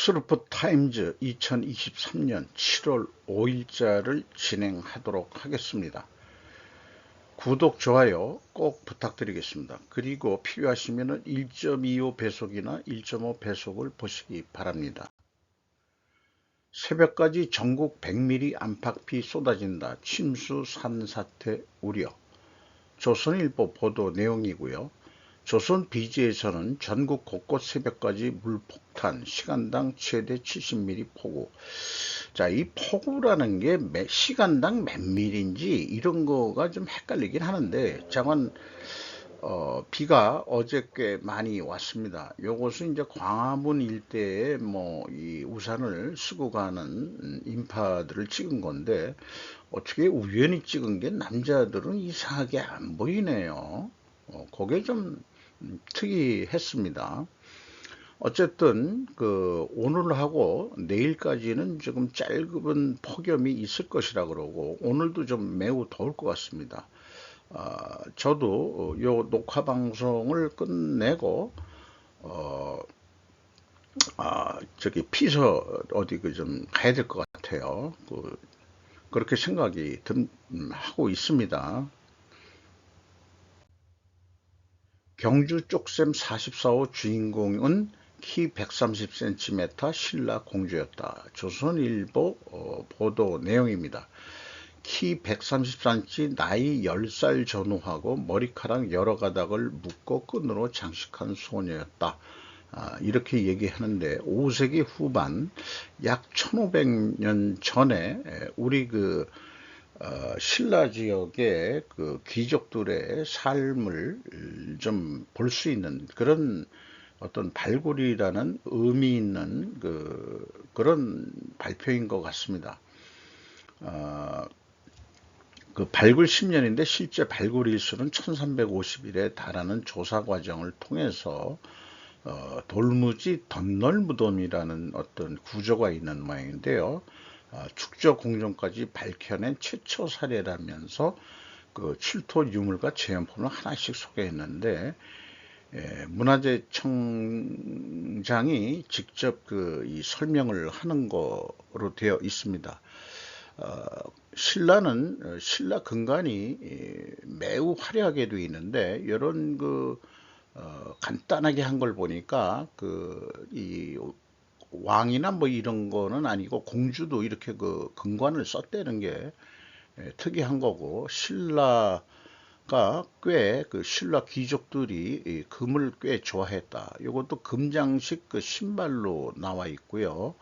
엑스루프 타임즈 2023년 7월 5일자를 진행하도록 하겠습니다. 구독, 좋아요 꼭 부탁드리겠습니다. 그리고 필요하시면 1.25 배속이나 1.5 배속을 보시기 바랍니다. 새벽까지 전국 100mm 안팎비 쏟아진다. 침수 산사태 우려. 조선일보 보도 내용이고요. 조선 BG에서는 전국 곳곳 새벽까지 물폭탄, 시간당 최대 70mm 폭우. 자, 이 폭우라는 게 시간당 몇 밀인지 이런 거가 좀 헷갈리긴 하는데, 자관 비가 어제 꽤 많이 왔습니다. 요것은 이제 광화문 일대에 이 우산을 쓰고 가는 인파들을 찍은 건데, 어떻게 우연히 찍은 게 남자들은 이상하게 안 보이네요. 그게 좀 특이했습니다. 어쨌든 오늘하고 내일까지는 조금 짧은 폭염이 있을 것이라 그러고, 오늘도 좀 매우 더울 것 같습니다. 저도 요 녹화 방송을 끝내고 저기 피서 어디 좀 가야 될 것 같아요. 그렇게 생각이 하고 있습니다. 경주 쪽샘 44호 주인공은 키 130cm 신라 공주였다. 조선일보 보도 내용입니다. 키 130cm, 나이 10살 전후하고 머리카락 여러 가닥을 묶어 끈으로 장식한 소녀였다. 이렇게 얘기하는데, 5세기 후반 약 1500년 전에 우리 신라 지역의 귀족들의 삶을 좀 볼 수 있는 그런 어떤 발굴이라는 의미 있는 그런 발표인 것 같습니다. 발굴 10년인데 실제 발굴 일수는 1350일에 달하는 조사 과정을 통해서 돌무지 덧널무덤이라는 어떤 구조가 있는 모양인데요. 축조 공정까지 밝혀낸 최초 사례라면서 출토 유물과 제염품을 하나씩 소개했는데, 문화재청장이 직접 이 설명을 하는 거로 되어 있습니다. 신라 근간이 매우 화려하게 되어 있는데, 이런 간단하게 한 걸 보니까 이 왕이나 이런 거는 아니고 공주도 이렇게 근관을 썼다는 게 특이한 거고, 신라가 꽤 신라 귀족들이 금을 꽤 좋아했다. 이것도 금장식 신발로 나와 있고요.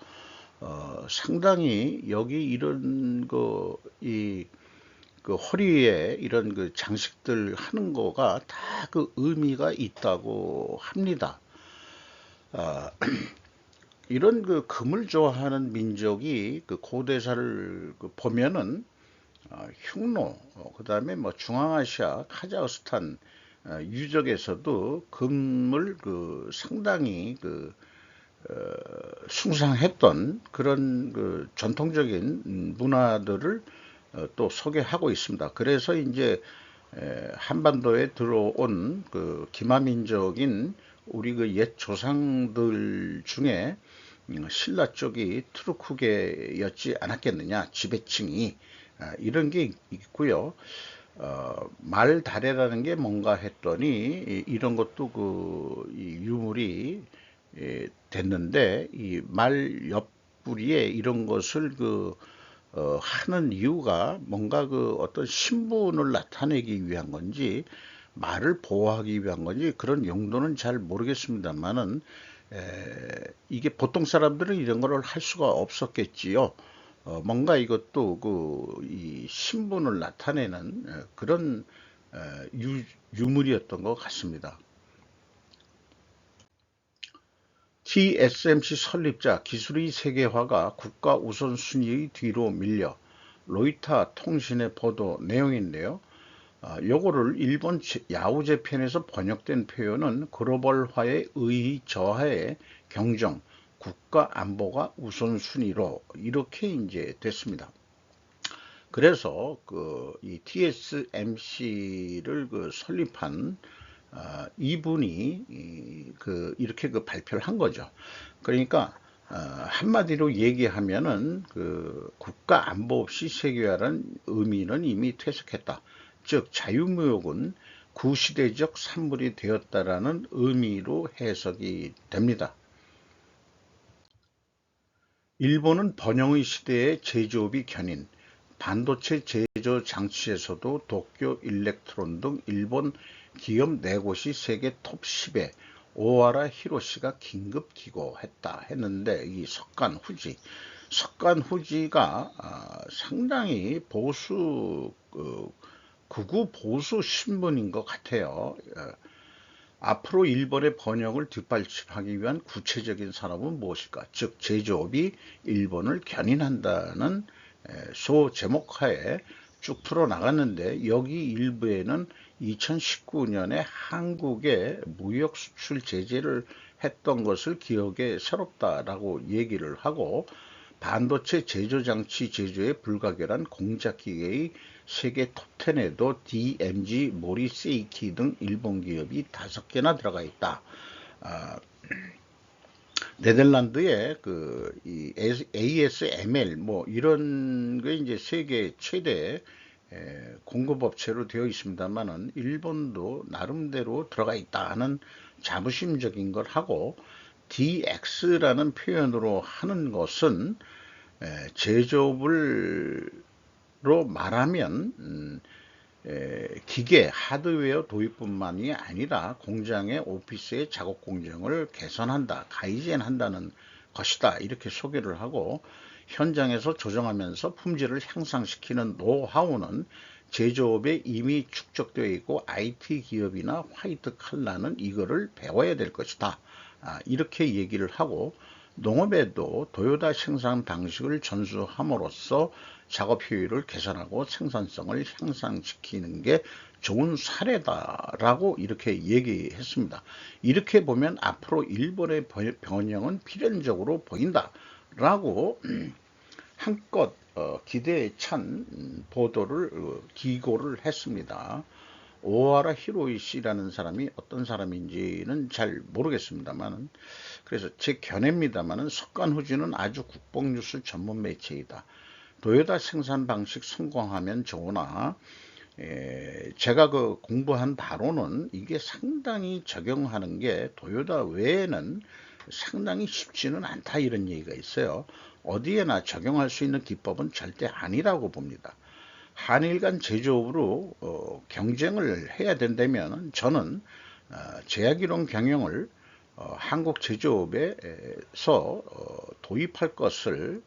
상당히 여기 이런 허리에 이런 장식들 하는 거가 다 의미가 있다고 합니다. 이런 금을 좋아하는 민족이 고대사를 보면은 흉노, 그 다음에 중앙아시아, 카자흐스탄 유적에서도 금을 상당히 숭상했던 그런 전통적인 문화들을 또 소개하고 있습니다. 그래서 이제 한반도에 들어온 기마민족인 우리 옛 조상들 중에 신라 쪽이 트루크계였지 않았겠느냐, 지배층이. 이런 게 있고요. 말다래라는 게 뭔가 했더니 이런 것도 이 유물이 됐는데, 이 말 옆구리에 이런 것을 하는 이유가 뭔가 어떤 신분을 나타내기 위한 건지, 말을 보호하기 위한 건지, 그런 용도는 잘 모르겠습니다만은, 이게 보통 사람들은 이런 거를 할 수가 없었겠지요. 뭔가 이것도 이 신분을 나타내는 그런 유물이었던 것 같습니다. TSMC 설립자 기술의 세계화가 국가 우선순위의 뒤로 밀려. 로이터 통신의 보도 내용인데요. 요거를 일본 야후제편에서 번역된 표현은 글로벌화의 저하의 경정, 국가 안보가 우선순위로, 이렇게 이제 됐습니다. 그래서 이 TSMC를 설립한 이분이 이렇게 발표를 한 거죠. 그러니까 한마디로 얘기하면은 그 국가 안보 없이 세계화라는 의미는 이미 퇴색했다. 즉 자유무역은 구시대적 산물이 되었다라는 의미로 해석이 됩니다. 일본은 번영의 시대의 제조업이 견인, 반도체 제조 장치에서도 도쿄 일렉트론 등 일본 기업 4곳이 세계 톱 10에 오하라 히로시가 긴급 기고했다 했는데, 이 석간 후지가 상당히 극우 보수 신문인 것 같아요. 앞으로 일본의 번영을 뒷받침하기 위한 구체적인 산업은 무엇일까? 즉 제조업이 일본을 견인한다는 소 제목하에 쭉 풀어나갔는데, 여기 일부에는 2019년에 한국에 무역 수출 제재를 했던 것을 기억에 새롭다라고 얘기를 하고, 반도체 제조장치 제조에 불가결한 공작기계의 세계 톱10에도 DMG, 모리세이키 등 일본 기업이 5개나 들어가 있다. 네덜란드의 이 ASML 이런 게 이제 세계 최대 공급업체로 되어 있습니다만은, 일본도 나름대로 들어가 있다 하는 자부심적인 걸 하고, DX라는 표현으로 하는 것은 제조업으로 말하면 기계, 하드웨어 도입뿐만이 아니라 공장의 오피스의 작업 공정을 개선한다, 가이젠한다는 것이다, 이렇게 소개를 하고, 현장에서 조정하면서 품질을 향상시키는 노하우는 제조업에 이미 축적되어 있고 IT 기업이나 화이트 칼라는 이거를 배워야 될 것이다, 이렇게 얘기를 하고, 농업에도 도요타 생산 방식을 전수함으로써 작업 효율을 개선하고 생산성을 향상시키는 게 좋은 사례다라고 이렇게 얘기했습니다. 이렇게 보면 앞으로 일본의 번영은 필연적으로 보인다라고 한껏 기대에 찬 보도를 기고를 했습니다. 오하라 히로이시라는 사람이 어떤 사람인지는 잘 모르겠습니다만, 그래서 제 견해입니다만은, 석간후지는 아주 국뽕뉴스 전문 매체이다. 도요타 생산 방식 성공하면 좋으나, 제가 공부한 바로는 이게 상당히 적용하는 게 도요타 외에는 상당히 쉽지는 않다, 이런 얘기가 있어요. 어디에나 적용할 수 있는 기법은 절대 아니라고 봅니다. 한일 간 제조업으로 경쟁을 해야 된다면, 저는 제약이론 경영을 한국 제조업에서 도입할 것을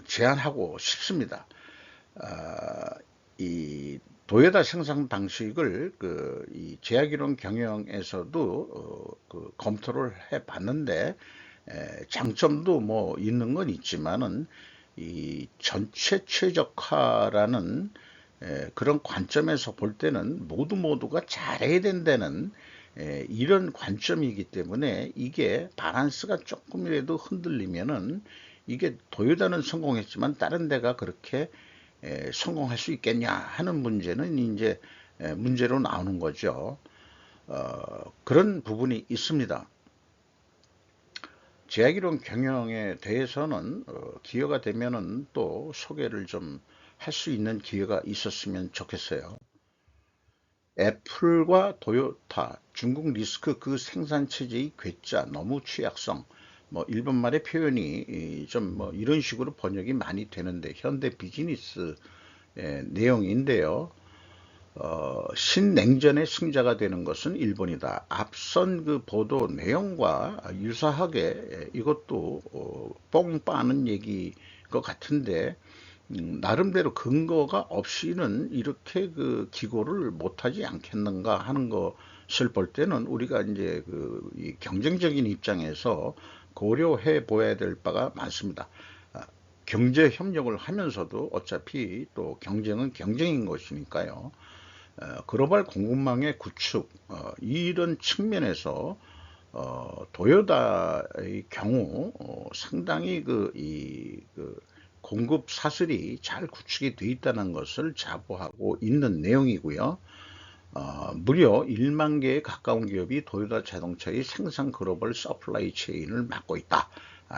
제안하고 싶습니다. 이 도요타 생산 방식을 이 제약이론 경영에서도 검토를 해봤는데, 장점도 있는 건 있지만은, 이 전체 최적화라는 그런 관점에서 볼 때는 모두가 잘해야 된다는 이런 관점이기 때문에, 이게 밸런스가 조금이라도 흔들리면은, 이게 도요타는 성공했지만 다른 데가 그렇게 성공할 수 있겠냐 하는 문제는 이제 문제로 나오는 거죠. 그런 부분이 있습니다. 제약이론 경영에 대해서는 기회가 되면은 또 소개를 좀 할 수 있는 기회가 있었으면 좋겠어요. 애플과 도요타, 중국 리스크 그 생산 체제의 괴짜, 너무 취약성, 일본말의 표현이 좀 이런 식으로 번역이 많이 되는데, 현대 비즈니스 내용인데요. 신냉전의 승자가 되는 것은 일본이다. 앞선 그 보도 내용과 유사하게 이것도 뽕 빠는 얘기 것 같은데, 나름대로 근거가 없이는 이렇게 기고를 못하지 않겠는가 하는 것을 볼 때는, 우리가 이제 이 경쟁적인 입장에서 고려해 보아야 될 바가 많습니다. 경제 협력을 하면서도 어차피 또 경쟁은 경쟁인 것이니까요. 글로벌 공급망의 구축, 이런 측면에서 도요타의 경우 상당히 공급 사슬이 잘 구축이 되어 있다는 것을 자부하고 있는 내용이고요. 무려 1만 개에 가까운 기업이 도요타 자동차의 생산 글로벌 서플라이 체인을 맡고 있다.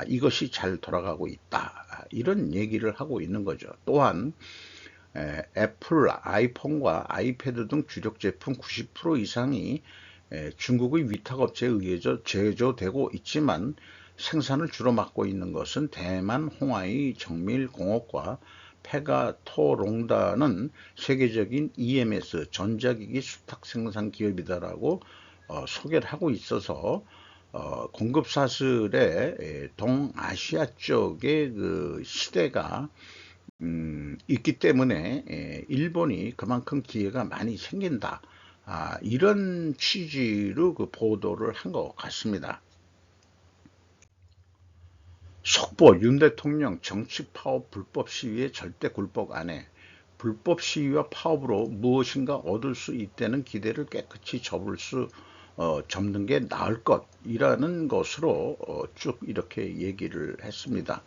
이것이 잘 돌아가고 있다. 이런 얘기를 하고 있는 거죠. 또한 애플, 아이폰과 아이패드 등 주력 제품 90% 이상이 중국의 위탁업체에 의해서 제조되고 있지만 생산을 주로 맡고 있는 것은 대만 홍하이 정밀공업과 페가토롱다는 세계적인 EMS 전자기기 수탁 생산 기업이다라고 소개를 하고 있어서 공급 사슬의 동아시아 쪽의 그 시대가 있기 때문에 일본이 그만큼 기회가 많이 생긴다. 이런 취지로 그 보도를 한 것 같습니다. 속보 윤 대통령 정치 파업 불법 시위에 절대 굴복 안 해. 불법 시위와 파업으로 무엇인가 얻을 수 있다는 기대를 깨끗이 접는 게 나을 것이라는 것으로 쭉 이렇게 얘기를 했습니다.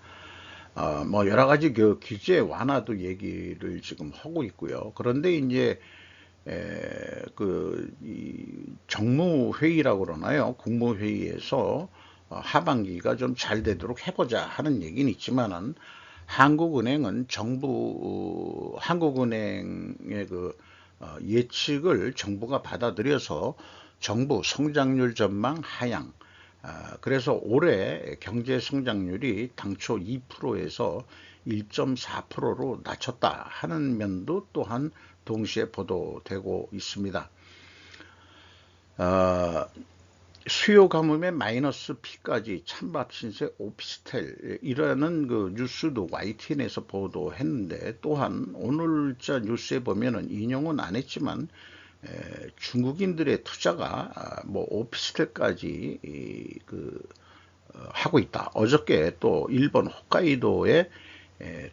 뭐 여러 가지 그 규제 완화도 얘기를 지금 하고 있고요. 그런데 이제 정무회의라고 그러나요? 국무회의에서 하반기가 좀 잘 되도록 해보자 하는 얘기는 있지만은 한국은행은 한국은행의 그 예측을 정부가 받아들여서 정부 성장률 전망 하향, 그래서 올해 경제 성장률이 당초 2%에서 1.4%로 낮췄다 하는 면도 또한 동시에 보도되고 있습니다. 수요 가뭄의 마이너스 P까지 찬밥 신세 오피스텔 이라는 그 뉴스도 YTN에서 보도했는데, 또한 오늘자 뉴스에 보면은 인용은 안 했지만 중국인들의 투자가 뭐 오피스텔까지 하고 있다. 어저께 또 일본 홋카이도에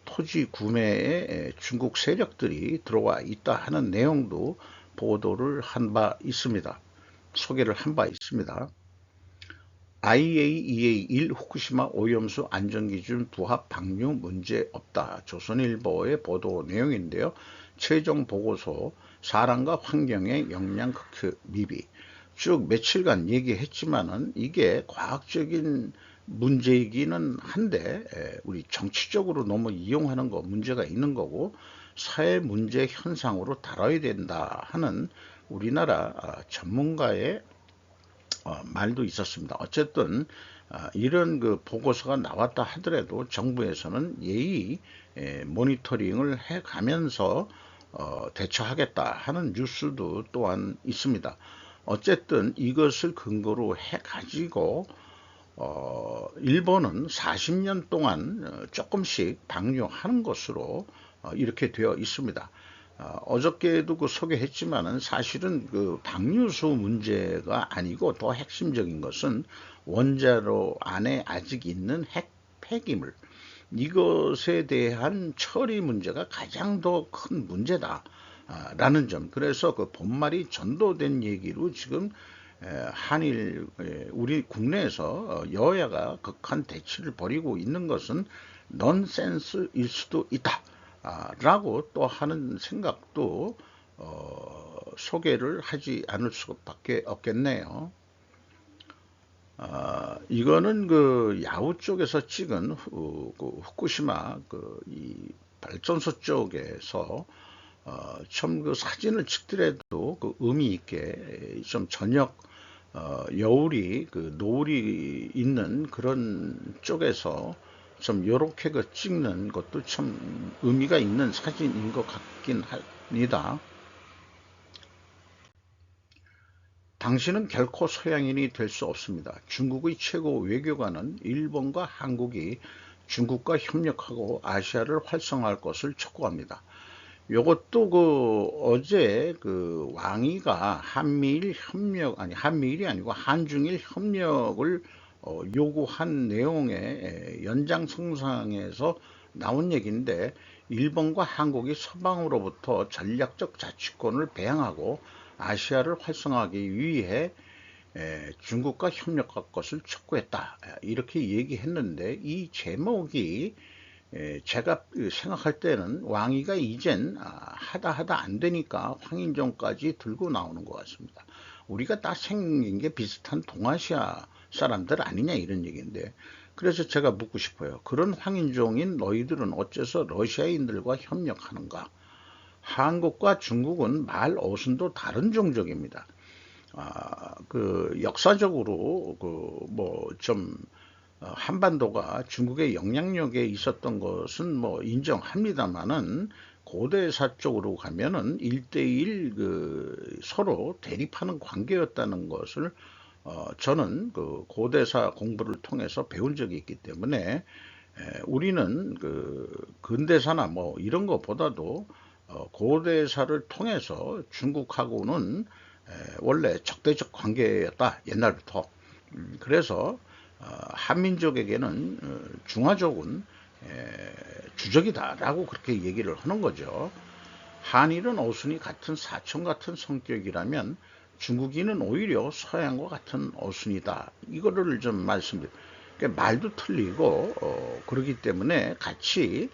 토지 구매에 중국 세력들이 들어와 있다 하는 내용도 보도를 한 바 있습니다. 소개를 한 바 있습니다. IAEA 1 후쿠시마 오염수 안전기준 부합 방류 문제 없다. 조선일보의 보도 내용인데요. 최종 보고서 사람과 환경의 영향 극히 미비. 쭉 며칠간 얘기했지만은 이게 과학적인 문제이기는 한데 우리 정치적으로 너무 이용하는 거 문제가 있는 거고, 사회 문제 현상으로 다뤄야 된다 하는 우리나라 전문가의 말도 있었습니다. 어쨌든 이런 그 보고서가 나왔다 하더라도 정부에서는 예의 모니터링을 해가면서 대처하겠다 하는 뉴스도 또한 있습니다. 어쨌든 이것을 근거로 해가지고 일본은 40년 동안 조금씩 방류하는 것으로 이렇게 되어 있습니다. 어저께도 그 소개했지만은 사실은 그 방류수 문제가 아니고 더 핵심적인 것은 원자로 안에 아직 있는 핵 폐기물, 이것에 대한 처리 문제가 가장 더 큰 문제다 라는 점. 그래서 그 본말이 전도된 얘기로 지금 한일 우리 국내에서 여야가 극한 대치를 벌이고 있는 것은 넌센스일 수도 있다 라고 또 하는 생각도 소개를 하지 않을 수밖에 없겠네요. 이거는 그 야후 쪽에서 찍은 그 후쿠시마 이 발전소 쪽에서 참 그 사진을 찍더라도 그 의미 있게 좀 저녁 여울이 그 노을이 있는 그런 쪽에서 좀 요렇게 그 찍는 것도 참 의미가 있는 사진인 것 같긴 합니다. 당신은 결코 서양인이 될 수 없습니다. 중국의 최고 외교관은 일본과 한국이 중국과 협력하고 아시아를 활성화할 것을 촉구합니다. 요것도 그 어제 그 왕이가 한미일 협력, 아니 한미일이 아니고 한중일 협력을 요구한 내용의 연장선상에서 나온 얘기인데, 일본과 한국이 서방으로부터 전략적 자치권을 배양하고 아시아를 활성화하기 위해 중국과 협력할 것을 촉구했다 이렇게 얘기했는데, 이 제목이 제가 생각할 때는 왕이가 이젠 하다 안 되니까 황인종까지 들고 나오는 것 같습니다. 우리가 다 생긴 게 비슷한 동아시아 사람들 아니냐 이런 얘기인데, 그래서 제가 묻고 싶어요. 그런 황인종인 너희들은 어째서 러시아인들과 협력하는가? 한국과 중국은 말 어순도 다른 종족입니다. 그 역사적으로 그뭐좀 한반도가 중국의 영향력에 있었던 것은 뭐 인정합니다만은 고대사 쪽으로 가면은 1대1 그 서로 대립하는 관계였다는 것을 저는 그 고대사 공부를 통해서 배운 적이 있기 때문에 우리는 그 근대사나 뭐 이런 것보다도 고대사를 통해서 중국하고는 원래 적대적 관계였다 옛날부터. 그래서 한민족에게는 중화족은 주적이다라고 그렇게 얘기를 하는 거죠. 한일은 어순이 같은 사촌 같은 성격이라면 중국인은 오히려 서양과 같은 어순이다. 이거를 좀 말씀드려요. 그러니까 말도 틀리고 그러기 때문에 같이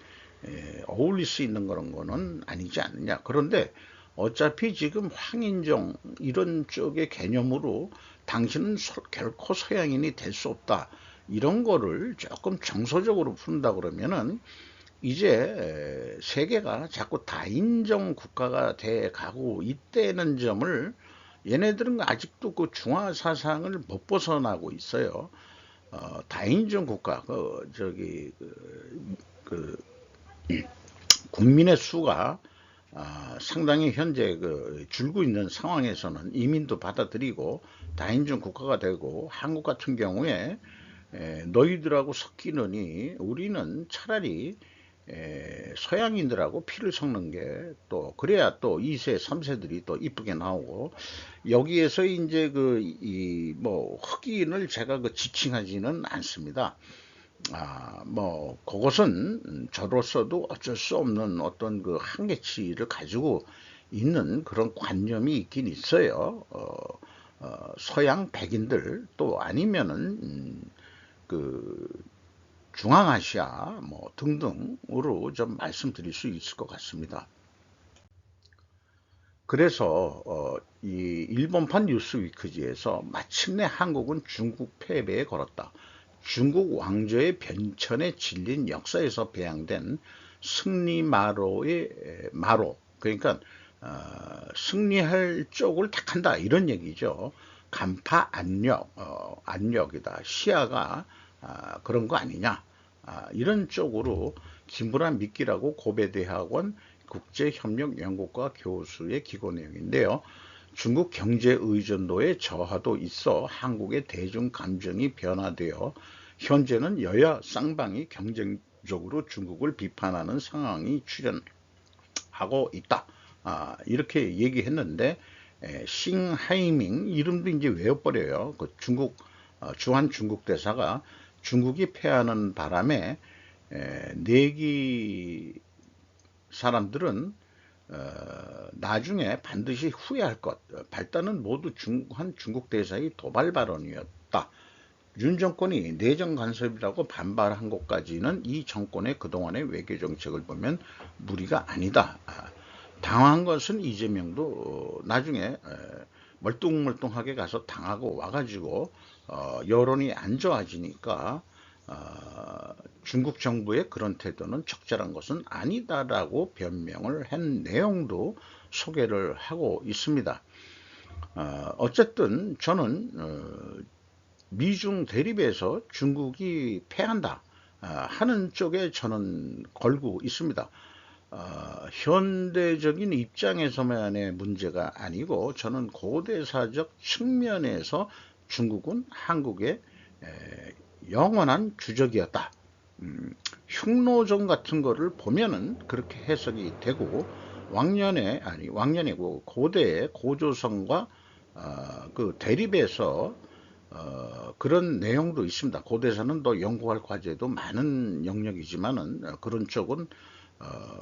어울릴 수 있는 그런 거는 아니지 않느냐. 그런데 어차피 지금 황인종 이런 쪽의 개념으로 당신은 결코 서양인이 될 수 없다. 이런 거를 조금 정서적으로 푼다 그러면은 이제 세계가 자꾸 다인종 국가가 돼 가고 있다는 점을 얘네들은 아직도 그 중화 사상을 못 벗어나고 있어요. 다인종 국가, 그 국민의 수가 상당히 현재 그 줄고 있는 상황에서는 이민도 받아들이고 다인종 국가가 되고 한국 같은 경우에 너희들하고 섞이느니 우리는 차라리 서양인들하고 피를 섞는 게 또 그래야 또 2세, 3세들이 또 이쁘게 나오고 여기에서 이제 뭐 흑인을 제가 그 지칭하지는 않습니다. 뭐 그것은 저로서도 어쩔 수 없는 어떤 그 한계치를 가지고 있는 그런 관념이 있긴 있어요. 서양 백인들 또 아니면은 그 중앙아시아 뭐 등등으로 좀 말씀드릴 수 있을 것 같습니다. 그래서 이 일본판 뉴스위크지에서 마침내 한국은 중국 패배에 걸었다. 중국 왕조의 변천에 질린 역사에서 배양된 승리마로의 마로, 그러니까 승리할 쪽을 택한다 이런 얘기죠. 간파 안력이다. 시야가 그런 거 아니냐. 이런 쪽으로 김부란 미끼라고 고베대학원 국제협력연구과 교수의 기고 내용인데요. 중국 경제 의존도의 저하도 있어 한국의 대중 감정이 변화되어 현재는 여야 쌍방이 경쟁적으로 중국을 비판하는 상황이 출현하고 있다. 이렇게 얘기했는데 싱하이밍 이름도 이제 외워버려요. 그 중국 주한 중국 대사가 중국이 패하는 바람에 내기 사람들은 나중에 반드시 후회할 것. 발단은 모두 주한 중국 대사의 도발 발언이었다. 윤 정권이 내정 간섭이라고 반발한 것까지는 이 정권의 그동안의 외교 정책을 보면 무리가 아니다. 당한 것은 이재명도 나중에 멀뚱멀뚱하게 가서 당하고 와가지고 여론이 안 좋아지니까 중국 정부의 그런 태도는 적절한 것은 아니다라고 변명을 한 내용도 소개를 하고 있습니다. 어쨌든 저는 미중 대립에서 중국이 패한다 하는 쪽에 저는 걸고 있습니다. 현대적인 입장에서만의 문제가 아니고 저는 고대사적 측면에서 중국은 한국의 영원한 주적이었다. 흉노정 같은 거를 보면은 그렇게 해석이 되고 왕년이고 고대의 고조선과 그 대립에서 그런 내용도 있습니다. 고대사는 또 연구할 과제도 많은 영역이지만은 그런 쪽은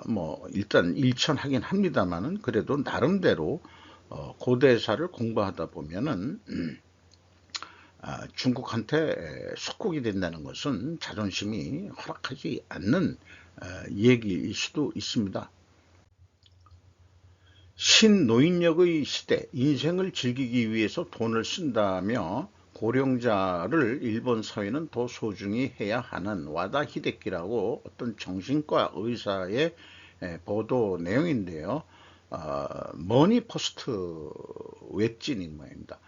뭐 일단 일천하긴 합니다만은 그래도 나름대로 고대사를 공부하다 보면은 중국한테 속국이 된다는 것은 자존심이 허락하지 않는 얘기일 수도 있습니다. 신노인력의 시대, 인생을 즐기기 위해서 돈을 쓴다며 고령자를 일본 사회는 더 소중히 해야 하는 와다 히데키라고 어떤 정신과 의사의 보도 내용인데요. 머니포스트 웹진인 모양입니다.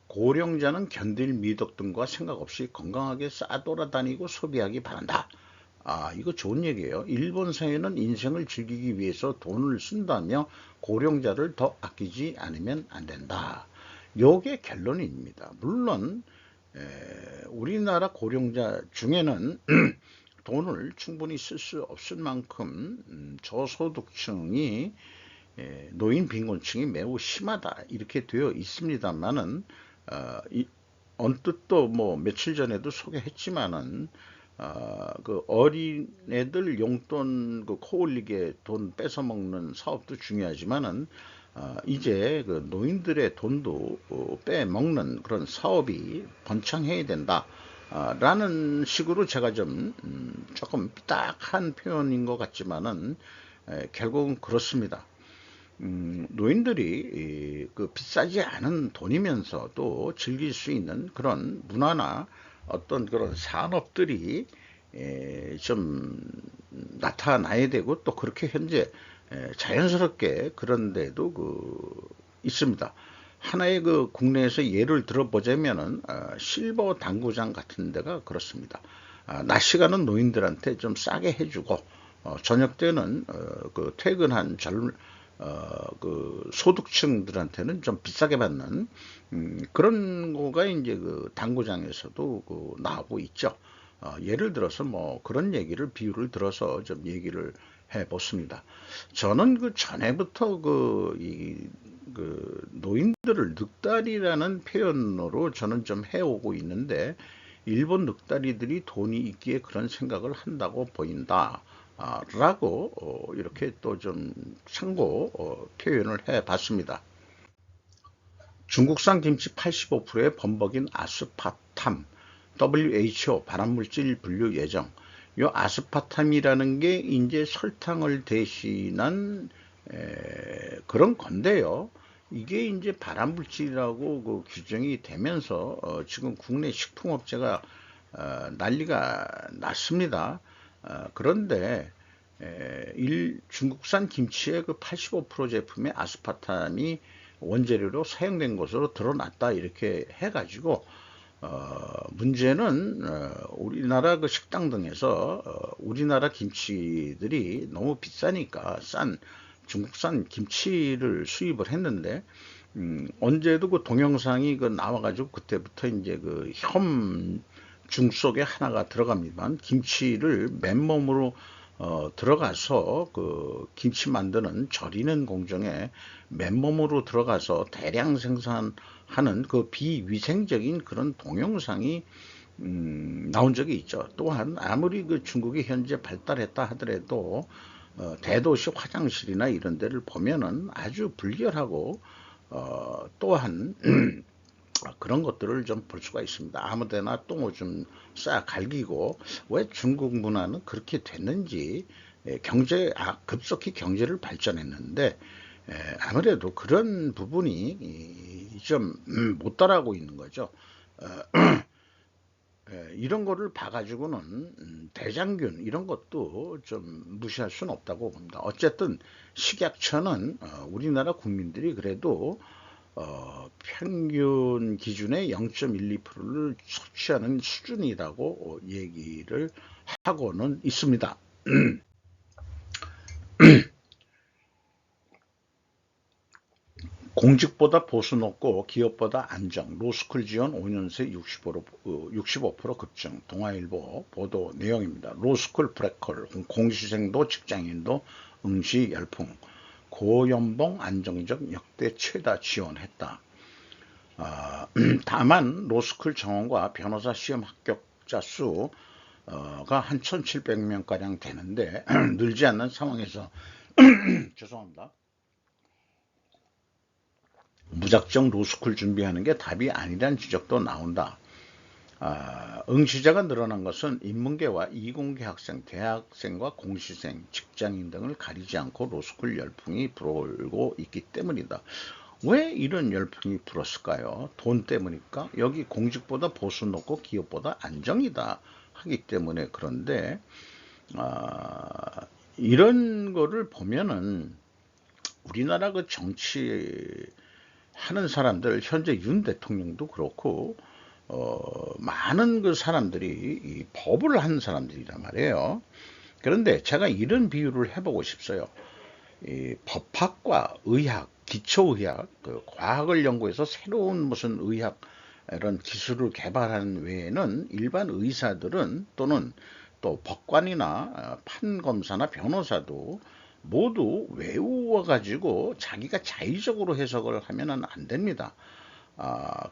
고령자는 견딜 미덕 등과 생각 없이 건강하게 싸돌아다니고 소비하기 바란다. 이거 좋은 얘기예요. 일본 사회는 인생을 즐기기 위해서 돈을 쓴다며 고령자를 더 아끼지 않으면 안 된다. 요게 결론입니다. 물론 우리나라 고령자 중에는 돈을 충분히 쓸 수 없을 만큼 저소득층이 노인 빈곤층이 매우 심하다 이렇게 되어 있습니다만은 언뜻 또 뭐 며칠 전에도 소개했지만은 그 어린애들 용돈 그 코 올리게 돈 뺏어 먹는 사업도 중요하지만은 이제 그 노인들의 돈도 빼먹는 그런 사업이 번창해야 된다. 라는 식으로 제가 좀 조금 삐딱한 표현인 것 같지만은 결국은 그렇습니다. 노인들이 그 비싸지 않은 돈이면서도 즐길 수 있는 그런 문화나 어떤 그런 산업들이 좀 나타나야 되고 또 그렇게 현재 자연스럽게 그런 데도 있습니다. 하나의 그 국내에서 예를 들어보자면은 실버 당구장 같은 데가 그렇습니다. 낮 시간은 노인들한테 좀 싸게 해주고 저녁 때는 그 퇴근한 그 소득층들한테는 좀 비싸게 받는 그런 거가 이제 그 당구장에서도 나오고 있죠. 예를 들어서 뭐 그런 얘기를 비유를 들어서 좀 얘기를 해 보습니다. 저는 그 전에부터 그 노인들을 늑다리라는 표현으로 저는 좀 해오고 있는데 일본 늑다리들이 돈이 있기에 그런 생각을 한다고 보인다. 라고 이렇게 또 좀 참고 표현을 해 봤습니다. 중국산 김치 85%의 범벅인 아스파탐, WHO 발암물질 분류 예정. 요 아스파탐이라는 게 이제 설탕을 대신한 그런 건데요. 이게 이제 발암물질이라고 그 규정이 되면서 지금 국내 식품업체가 난리가 났습니다. 그런데 중국산 김치의 그 85% 제품의 아스파탐이 원재료로 사용된 것으로 드러났다 이렇게 해가지고 문제는 우리나라 그 식당 등에서 우리나라 김치들이 너무 비싸니까 싼 중국산 김치를 수입을 했는데 언제도 그 동영상이 그 나와가지고 그때부터 이제 그 혐중 속에 하나가 들어갑니다만 김치를 맨몸으로 들어가서 그 김치 만드는 절이는 공정에 맨몸으로 들어가서 대량 생산하는 그 비위생적인 그런 동영상이 나온 적이 있죠. 또한 아무리 그 중국이 현재 발달했다 하더라도 대도시 화장실이나 이런 데를 보면은 아주 불결하고 또한 그런 것들을 좀 볼 수가 있습니다. 아무데나 똥을 좀 싸 갈기고 왜 중국 문화는 그렇게 됐는지 급속히 경제를 발전했는데 아무래도 그런 부분이 좀 못 따라가고 있는 거죠. 이런 거를 봐가지고는 대장균 이런 것도 좀 무시할 수는 없다고 봅니다. 어쨌든 식약처는 우리나라 국민들이 그래도 평균 기준의 0.12%를 섭취하는 수준이라고 얘기를 하고는 있습니다. 공직보다 보수 높고 기업보다 안정, 로스쿨 지원 5년새 65% 급증, 동아일보 보도 내용입니다. 로스쿨 브레컬, 공시생도 직장인도 응시 열풍, 고연봉 안정적 역대 최다 지원했다. 다만 로스쿨 정원과 변호사 시험 합격자 수가 한 1700명가량 되는데 늘지 않는 상황에서 죄송합니다. 무작정 로스쿨 준비하는 게 답이 아니라는 지적도 나온다. 응시자가 늘어난 것은 인문계와 이공계 학생, 대학생과 공시생, 직장인 등을 가리지 않고 로스쿨 열풍이 불어오고 있기 때문이다. 왜 이런 열풍이 불었을까요? 돈 때문일까? 여기 공직보다 보수 높고 기업보다 안정이다 하기 때문에. 그런데 이런 거를 보면은 우리나라 그 정치 하는 사람들, 현재 윤 대통령도 그렇고 많은 그 사람들이 이 법을 하는 사람들이란 말이에요. 그런데 제가 이런 비유를 해보고 싶어요. 이 법학과 의학, 기초의학, 그 과학을 연구해서 새로운 무슨 의학 이런 기술을 개발하는 외에는 일반 의사들은 또는 또 법관이나 판검사나 변호사도 모두 외워가지고 자기가 자의적으로 해석을 하면은 안 됩니다.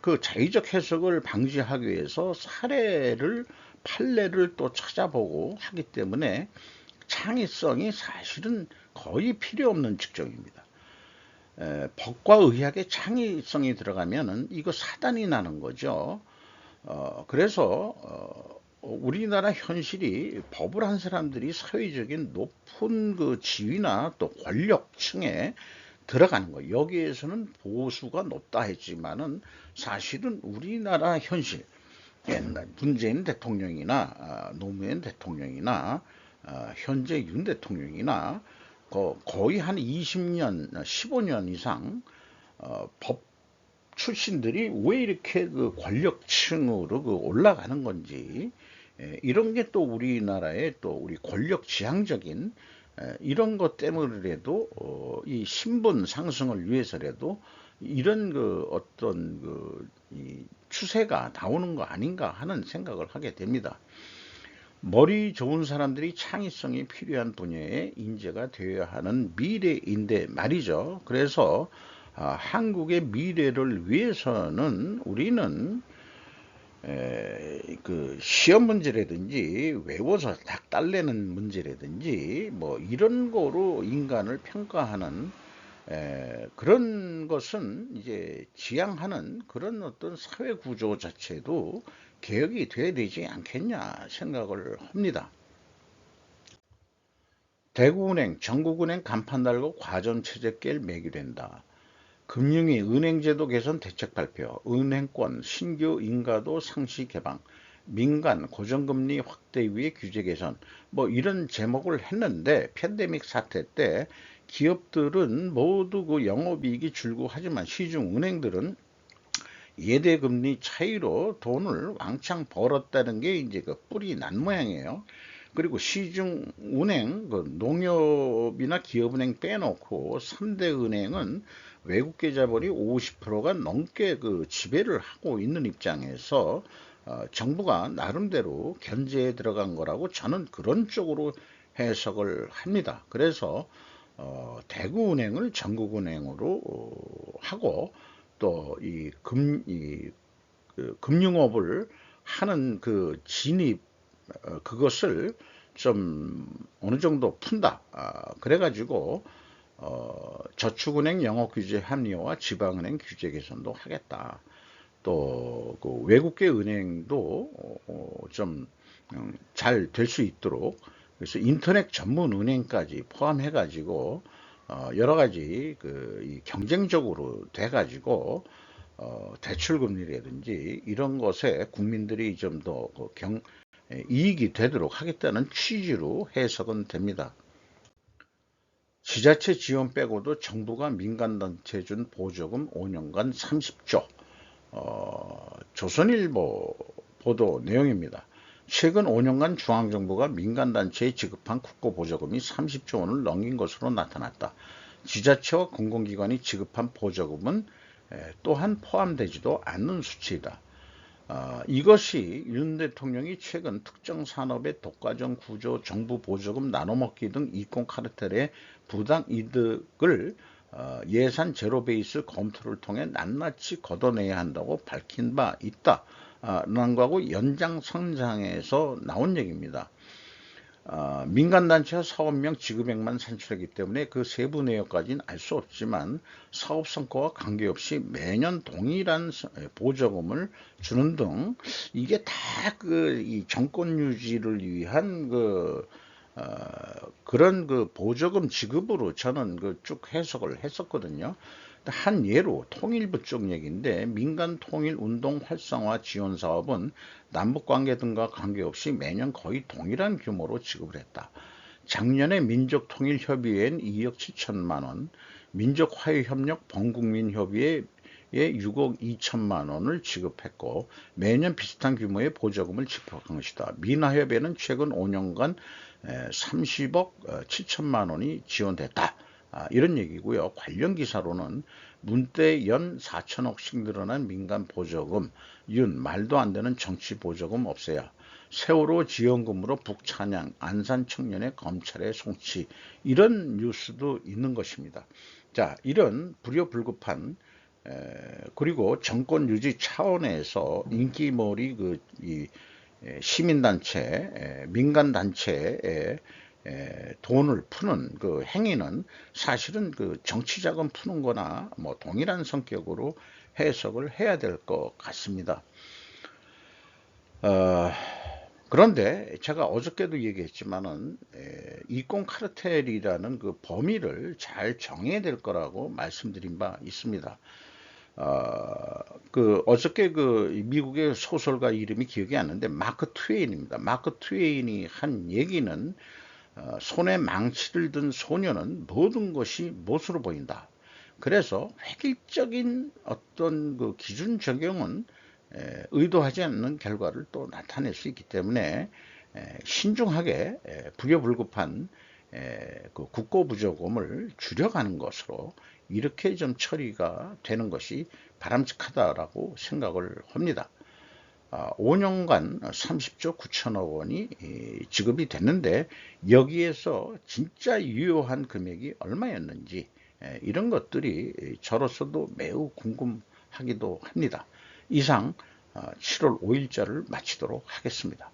그 자의적 해석을 방지하기 위해서 사례를, 판례를 또 찾아보고 하기 때문에 창의성이 사실은 거의 필요 없는 직종입니다. 법과 의학에 창의성이 들어가면은 이거 사단이 나는 거죠. 그래서 우리나라 현실이 법을 한 사람들이 사회적인 높은 그 지위나 또 권력층에 들어가는 거예요. 여기에서는 보수가 높다 했지만은 사실은 우리나라 현실, 옛날 문재인 대통령이나 노무현 대통령이나 현재 윤 대통령이나 거의 한 20년, 15년 이상 법 출신들이 왜 이렇게 그 권력층으로 그 올라가는 건지, 이런 게 또 우리나라의 또 우리 권력 지향적인 이런 것 때문이라도 이 신분 상승을 위해서라도 이런 그 어떤 이 추세가 나오는 거 아닌가 하는 생각을 하게 됩니다. 머리 좋은 사람들이 창의성이 필요한 분야에 인재가 되어야 하는 미래인데 말이죠. 그래서 한국의 미래를 위해서는 우리는 그 시험 문제라든지 외워서 딱 딸내는 문제라든지 뭐 이런 거로 인간을 평가하는 그런 것은 이제 지향하는 그런 어떤 사회 구조 자체도 개혁이 돼야 되지 않겠냐 생각을 합니다. 대구은행, 전국은행 간판 달고 과점체제 깰 매기된다. 금융위 은행제도 개선 대책 발표, 은행권 신규 인가도 상시 개방, 민간 고정금리 확대 위에 규제 개선, 뭐 이런 제목을 했는데 팬데믹 사태 때 기업들은 모두 그 영업이익이 줄고 하지만 시중 은행들은 예대금리 차이로 돈을 왕창 벌었다는 게 이제 그 뿔이 난 모양이에요. 그리고 시중 은행, 그 농협이나 기업은행 빼놓고 3대 은행은 외국 계좌벌이 50%가 넘게 그 지배를 하고 있는 입장에서 정부가 나름대로 견제에 들어간 거라고 저는 그런 쪽으로 해석을 합니다. 그래서 대구은행을 전국은행으로 하고 또 그 금융업을 하는 그 진입 그것을 좀 어느 정도 푼다. 그래가지고 저축은행 영업규제 합리화와 지방은행 규제 개선도 하겠다. 또 그 외국계 은행도 좀 잘 될 수 있도록 그래서 인터넷 전문 은행까지 포함해가지고 여러 가지 이 경쟁적으로 돼가지고 대출 금리라든지 이런 것에 국민들이 좀 더 이익이 되도록 하겠다는 취지로 해석은 됩니다. 지자체 지원 빼고도 정부가 민간단체 준 보조금 5년간 30조. 조선일보 보도 내용입니다. 최근 5년간 중앙정부가 민간단체에 지급한 국고보조금이 30조 원을 넘긴 것으로 나타났다. 지자체와 공공기관이 지급한 보조금은 또한 포함되지도 않는 수치이다. 이것이 윤 대통령이 최근 특정 산업의 독과점 구조, 정부 보조금 나눠먹기 등 이권 카르텔의 부당 이득을 예산 제로 베이스 검토를 통해 낱낱이 걷어내야 한다고 밝힌 바 있다. 라는 거하고 연장선상에서 나온 얘기입니다. 민간단체와 사업명 지급액만 산출하기 때문에 그 세부 내역까지는 알 수 없지만 사업 성과와 관계없이 매년 동일한 보조금을 주는 등 이게 다 이 정권 유지를 위한 그런 그 보조금 지급으로 저는 쭉 해석을 했었거든요. 한 예로 통일부 쪽 얘기인데, 민간 통일 운동 활성화 지원 사업은 남북관계 등과 관계없이 매년 거의 동일한 규모로 지급을 했다. 작년에 민족통일협의회엔 2억 7천만 원, 민족화해협력 범국민협의회에 6억 2천만 원을 지급했고, 매년 비슷한 규모의 보조금을 지급한 것이다. 민화협의회는 최근 5년간 30억 7천만 원이 지원됐다. 이런 얘기고요. 관련 기사로는 문대 연 4천억씩 늘어난 민간 보조금, 말도 안 되는 정치 보조금 없애야, 세월호 지원금으로 북찬양, 안산 청년의 검찰의 송치, 이런 뉴스도 있는 것입니다. 자, 이런 불효불급한 그리고 정권 유지 차원에서 인기몰이 시민단체, 민간단체에 돈을 푸는 그 행위는 사실은 그 정치자금 푸는 거나 뭐 동일한 성격으로 해석을 해야 될 것 같습니다. 그런데 제가 어저께도 얘기했지만은 이권 카르텔이라는 그 범위를 잘 정해야 될 거라고 말씀드린 바 있습니다. 어저께 미국의 소설가 이름이 기억이 안 나는데 마크 트웨인입니다. 마크 트웨인이 한 얘기는 손에 망치를 든 소녀는 모든 것이 못으로 보인다. 그래서 획일적인 어떤 그 기준 적용은 의도하지 않는 결과를 또 나타낼 수 있기 때문에 신중하게 불효불급한 그 국고부조금을 줄여가는 것으로 이렇게 좀 처리가 되는 것이 바람직하다라고 생각을 합니다. 5년간 30조 9천억 원이 지급이 됐는데, 여기에서 진짜 유효한 금액이 얼마였는지 이런 것들이 저로서도 매우 궁금하기도 합니다. 이상 7월 5일자를 마치도록 하겠습니다.